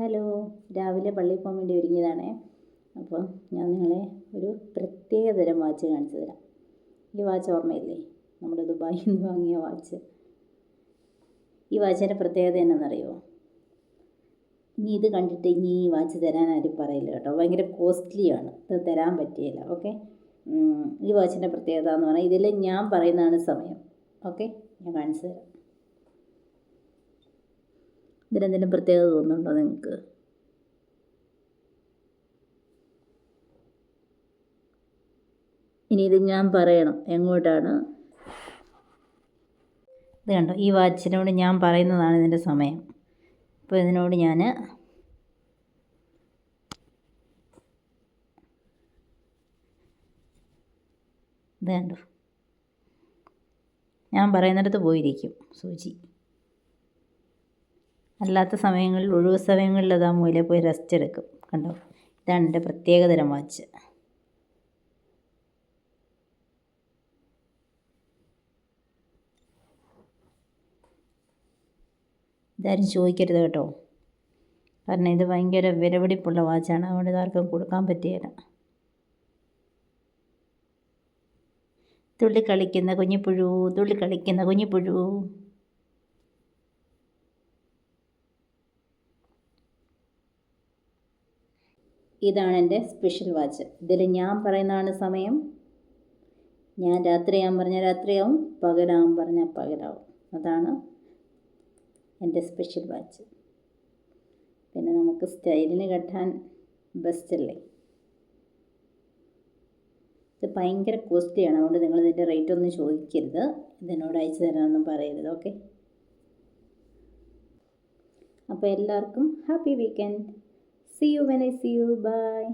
Hello, രാവിലെ പള്ളിയിൽ പോകാൻ വേണ്ടി ഒരുങ്ങിയതാണേ. അപ്പം ഞാൻ നിങ്ങളെ ഒരു പ്രത്യേക തരം വാച്ച് കാണിച്ചു തരാം. ഈ വാച്ച് ഓർമ്മയില്ലേ? നമ്മുടെ ദുബായിൽ നിന്ന് വാങ്ങിയ വാച്ച്. ഈ വാച്ചിൻ്റെ പ്രത്യേകത എന്നാണെന്നറിയുമോ? ഇനി ഇത് കണ്ടിട്ട് ഇനി ഈ വാച്ച് തരാൻ ആരും പറയില്ല കേട്ടോ. ഭയങ്കര കോസ്റ്റ്ലിയാണ്, ഇത് തരാൻ പറ്റിയില്ല. ഓക്കെ, ഈ വാച്ചിൻ്റെ പ്രത്യേകത എന്ന് പറഞ്ഞാൽ ഇതിൽ ഞാൻ പറയുന്നതാണ് സമയം. ഓക്കെ, ഞാൻ കാണിച്ചു തരാം. ഇതിനെന്തെങ്കിലും പ്രത്യേകത തോന്നുന്നുണ്ടോ നിങ്ങൾക്ക്? ഇനി ഇത് ഞാൻ പറയണം എങ്ങോട്ടാണ്. ഇത് കണ്ടോ, ഈ വാച്ചിനോട് ഞാൻ പറയുന്നതാണ് ഇതിൻ്റെ സമയം. അപ്പോൾ ഇതിനോട് ഞാൻ ഇത് കണ്ടോ, ഞാൻ പറയുന്നിടത്ത് പോയിരിക്കും സൂചി. അല്ലാത്ത സമയങ്ങളിൽ, ഒഴിവ് സമയങ്ങളിൽ അത് ആ മൂലയിൽ പോയി റെസ്റ്റ് എടുക്കും. കണ്ടോ, ഇതാണ് എൻ്റെ പ്രത്യേകതരം വാച്ച്. ഇതാരും ചോദിക്കരുത് കേട്ടോ, കാരണം ഇത് ഭയങ്കര വിലപിടിപ്പുള്ള വാച്ചാണ്. അതുകൊണ്ട് ഇതാർക്കും കൊടുക്കാൻ പറ്റുകയില്ല. തുള്ളി കളിക്കുന്ന കുഞ്ഞിപ്പുഴു, തുള്ളി കളിക്കുന്ന കുഞ്ഞിപ്പുഴു. ഇതാണ് എൻ്റെ സ്പെഷ്യൽ വാച്ച്. ഇതിൽ ഞാൻ പറയുന്നതാണ് സമയം. ഞാൻ രാത്രിയാകാൻ പറഞ്ഞാൽ രാത്രിയാവും, പകലാകാൻ പറഞ്ഞാൽ പകലാവും. അതാണ് എൻ്റെ സ്പെഷ്യൽ വാച്ച്. പിന്നെ നമുക്ക് സ്റ്റൈലിന് കെട്ടാൻ ബെസ്റ്റല്ലേ. ഇത് ഭയങ്കര കോസ്റ്റ്ലിയാണ്, അതുകൊണ്ട് നിങ്ങൾ ഇതിൻ്റെ റേറ്റ് ഒന്നും ചോദിക്കരുത്. ഇതിനോട് അയച്ചു തരാനൊന്നും പറയരുത്. ഓക്കെ, അപ്പോൾ എല്ലാവർക്കും happy weekend. See you when I see you. Bye.